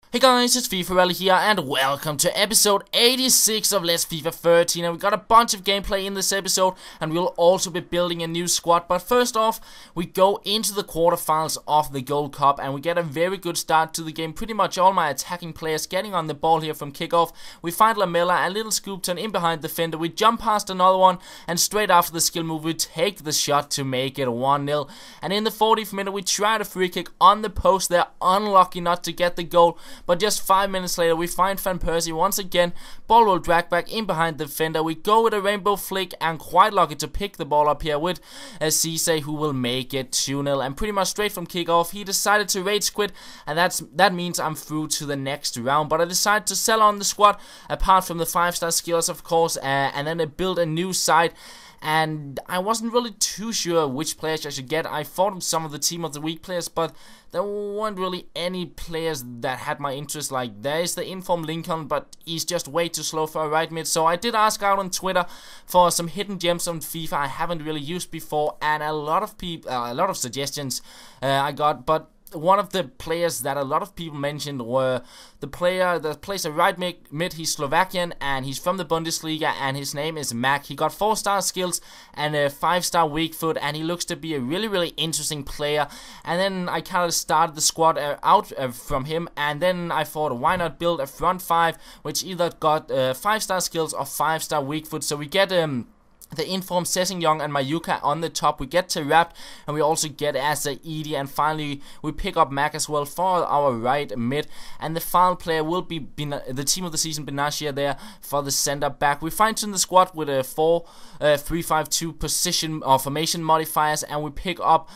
Hey guys, it's FifaRalle here, and welcome to episode 86 of Let's FIFA 13. And we got a bunch of gameplay in this episode, and we'll also be building a new squad. But first off, we go into the quarterfinals of the Gold Cup, and we get a very good start to the game. Pretty much all my attacking players getting on the ball here from kickoff. We find Lamella, a little scoop turn in behind the defender. We jump past another one, and straight after the skill move, we take the shot to make it 1-0. And in the 40th minute, we try the free kick on the post. They're unlucky not to get the goal. But just 5 minutes later, we find Van Persie once again. Ball will drag back in behind the defender. We go with a rainbow flick, and quite lucky to pick the ball up here with Cisse, who will make it 2-0. And pretty much straight from kickoff, he decided to rage quit, and that means I'm through to the next round. But I decided to sell on the squad, apart from the 5-star skills, of course, and then I built a new side. And I wasn't really too sure which players I should get. I thought of some of the Team of the Week players, but there weren't really any players that had my interest. Like, there is the Inform Lincoln, but he's just way too slow for a right mid. So I did ask out on Twitter for some hidden gems on FIFA I haven't really used before, and a lot of suggestions I got. But one of the players that a lot of people mentioned were the player that plays a right mid. He's Slovakian, and he's from the Bundesliga, and his name is Mac. He got 4-star skills and a 5-star weak foot, and he looks to be a really interesting player. And then I kind of started the squad out from him, and then I thought, why not build a front 5 which either got 5-star skills or 5-star weak foot. So we get the Inform Sessegnon and Mayuka on the top. We get Terrapt, and we also get Asa Edie, and finally we pick up Mac as well for our right mid. And the final player will be the team of the season, Benashia, there for the center back. We find in the squad with a 4-3-5-2 position or formation modifiers, and we pick up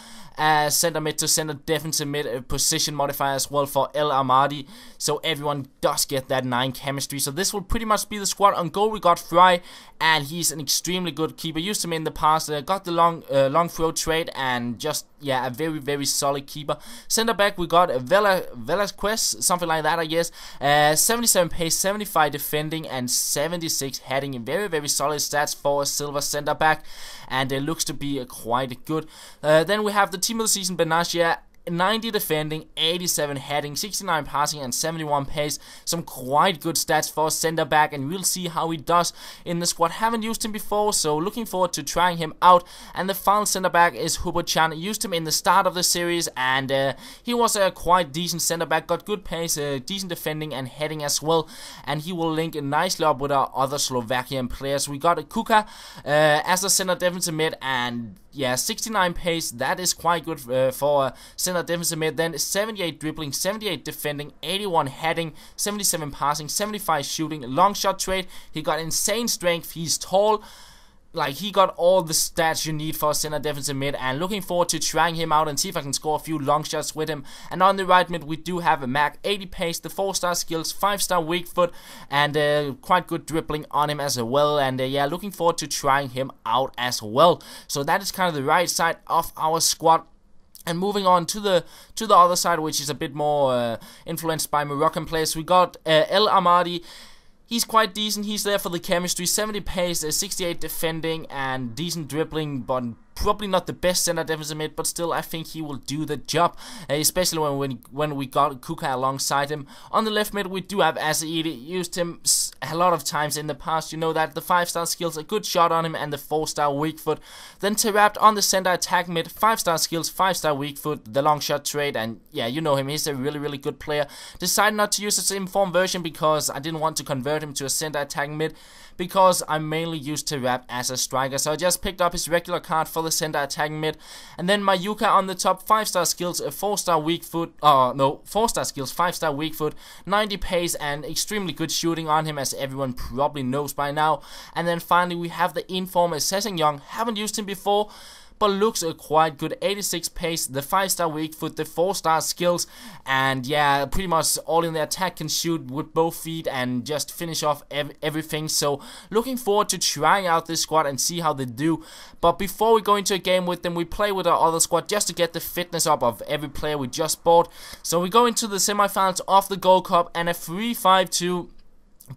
center mid to center defensive mid position modifier as well for El Amadi, so everyone does get that 9 chemistry. So this will pretty much be the squad. On goal we got Fry, and he's an extremely good keeper. Used him in the past, got the long throw trade, and just, yeah, a very solid keeper. Center back we got Velasquez, something like that, I guess. 77 pace, 75 defending, and 76 heading. Very solid stats for a silver center back, and it looks to be quite good. Then we have the team of the season, Benashia. 90 defending, 87 heading, 69 passing, and 71 pace. Some quite good stats for a center back, and we'll see how he does in the squad. Haven't used him before, so looking forward to trying him out. And the final center back is Hubo-chan. Used him in the start of the series, and he was a quite decent center back. Got good pace, decent defending, and heading as well. And he will link nicely up with our other Slovakian players. We got Kuka as a center defensive mid, and yeah, 69 pace, that is quite good for a center defensive mid. Then 78 dribbling, 78 defending, 81 heading, 77 passing, 75 shooting, long shot trade. He got insane strength, he's tall. Like, he got all the stats you need for a center defensive mid, and looking forward to trying him out and see if I can score a few long shots with him. And on the right mid we do have a Mac, 80 pace, the 4-star skills, 5-star weak foot, and quite good dribbling on him as well. And yeah, looking forward to trying him out as well. So that is kind of the right side of our squad. And moving on to the other side, which is a bit more influenced by Moroccan players, we got El Amadi. He's quite decent. He's there for the chemistry. 70 pace, 68 defending, and decent dribbling, but probably not the best center defensive mid, but still I think he will do the job, especially when we got Kuka alongside him. On the left mid we do have Asaidi. Used him a lot of times in the past, you know that. The 5-star skills, a good shot on him, and the 4-star weak foot. Then Terrapt on the center attack mid, 5-star skills, 5-star weak foot, the long shot trade, and yeah, you know him, he's a really good player. Decided not to use his inform version because I didn't want to convert him to a center attack mid, because I mainly used Terrapt as a striker. So I just picked up his regular card for the center attacking mid. And then Mayuka on the top, 5-star skills, a 4-star weak foot, 4-star skills, 5-star weak foot, 90 pace, and extremely good shooting on him, as everyone probably knows by now. And then finally we have the Inform Sessegnon. Haven't used him before, but looks quite good. 86 pace, the 5-star weak foot, the 4-star skills, and yeah, pretty much all in the attack, can shoot with both feet and just finish off everything. So looking forward to trying out this squad and see how they do. But before we go into a game with them, we play with our other squad just to get the fitness up of every player we just bought. So we go into the semifinals of the Gold Cup, and a 3-5-2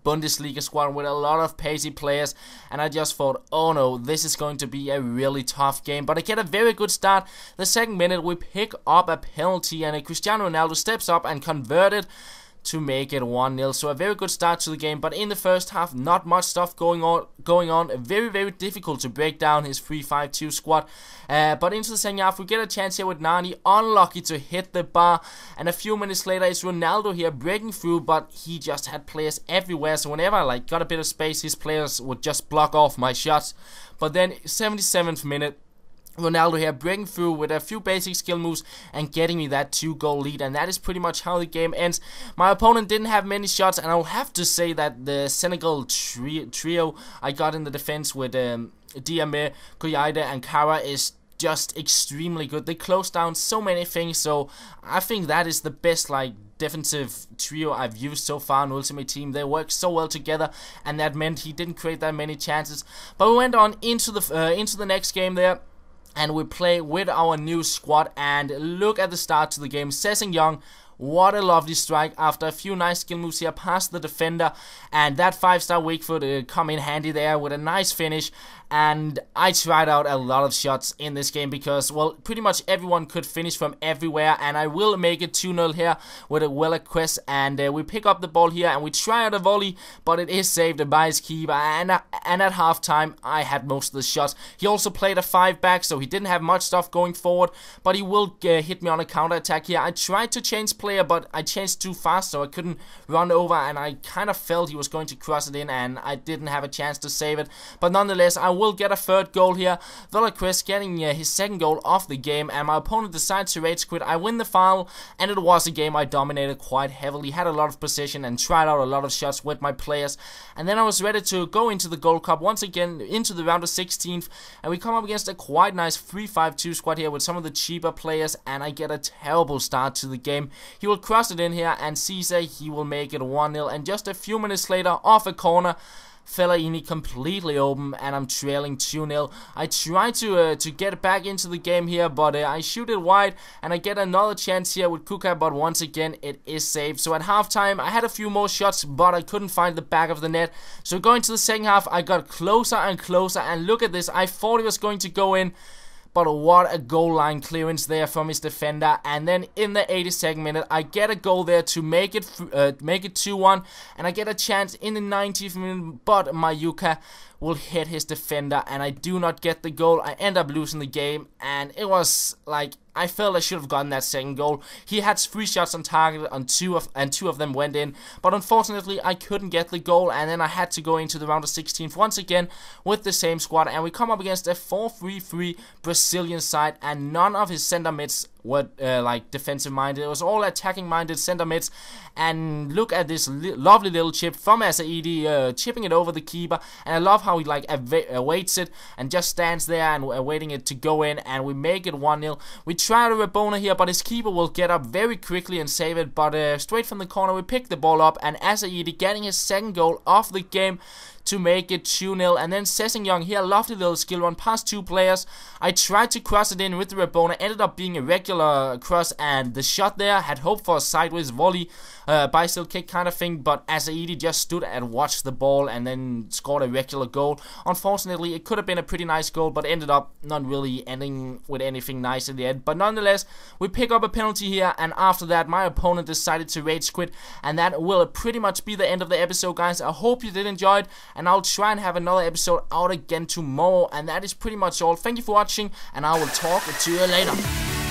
Bundesliga squad with a lot of pacey players, and I just thought, oh no, this is going to be a really tough game. But I get a very good start. The second minute we pick up a penalty, and Cristiano Ronaldo steps up and converted to make it 1-0. So a very good start to the game, but in the first half, not much stuff going on. Very, very difficult to break down his 3-5-2 squad. But into the second half, we get a chance here with Nani, unlucky to hit the bar, and a few minutes later, it's Ronaldo here breaking through, but he just had players everywhere, so whenever I got a bit of space, his players would just block off my shots. But then, 77th minute, Ronaldo here breaking through with a few basic skill moves and getting me that 2-goal lead, and that is pretty much how the game ends. My opponent didn't have many shots, and I'll have to say that the Senegal trio I got in the defense with Diame, Kouyate and Kara is just extremely good. They close down so many things, so I think that is the best defensive trio I've used so far in Ultimate Team. They work so well together, and that meant he didn't create that many chances. But we went on into the next game there, and we play with our new squad, and look at the start to the game. Young, what a lovely strike after a few nice skill moves here past the defender, and that 5-star weak foot come in handy there with a nice finish. And I tried out a lot of shots in this game because, well, pretty much everyone could finish from everywhere, and I will make it 2-0 here with a well-equipped, and we pick up the ball here and we try out a volley, but it is saved by his keeper, and at halftime I had most of the shots. He also played a 5-back, so he didn't have much stuff going forward, but he will hit me on a counter-attack here. I tried to change player, but I changed too fast, so I couldn't run over, and I kind of felt he was going to cross it in, and I didn't have a chance to save it. But nonetheless, I will get a third goal here. Velasquez getting his second goal of the game, and my opponent decides to rage quit. I win the final, and it was a game I dominated quite heavily, had a lot of possession and tried out a lot of shots with my players, and then I was ready to go into the Gold Cup once again into the round of 16th, and we come up against a quite nice 3-5-2 squad here with some of the cheaper players, and I get a terrible start to the game. He will cross it in here, and Cesar, he will make it 1-0, and just a few minutes later, off a corner, Fellaini completely open, and I'm trailing 2-0. I try to get back into the game here, but I shoot it wide, and I get another chance here with Kuka, but once again it is saved. So at halftime I had a few more shots, but I couldn't find the back of the net. So going to the second half, I got closer and closer, and look at this, I thought it was going to go in, but what a goal line clearance there from his defender. And then in the 82nd minute, I get a goal there to make it 2-1, and I get a chance in the 90th minute, but Mayuka will hit his defender, and I do not get the goal. I end up losing the game, and it was I felt I should have gotten that second goal. He had 3 shots on target, and two of them went in, but unfortunately I couldn't get the goal, and then I had to go into the round of 16th once again with the same squad, and we come up against a 4-3-3 Brazilian side, and none of his center mids were defensive minded. It was all attacking minded center mids, and look at this lovely little chip from Asaidi, chipping it over the keeper, and I love how he awaits it and just stands there and awaiting it to go in, and we make it 1-0. We try to Rabona here, but his keeper will get up very quickly and save it, but straight from the corner we pick the ball up, and Asaidi getting his second goal of the game to make it 2-0. And then Young here, lovely little skill run past 2 players. I tried to cross it in with the Rabona, ended up being a regular cross, and the shot there had hoped for a sideways volley, bicycle kick kind of thing, but Asaidi just stood and watched the ball and then scored a regular goal. Unfortunately, it could have been a pretty nice goal, but ended up not really ending with anything nice in the end. But nonetheless, we pick up a penalty here, and after that my opponent decided to rage quit, and that will pretty much be the end of the episode, guys. I hope you did enjoy it, and I'll try and have another episode out again tomorrow, and that is pretty much all. Thank you for watching, and I will talk to you later.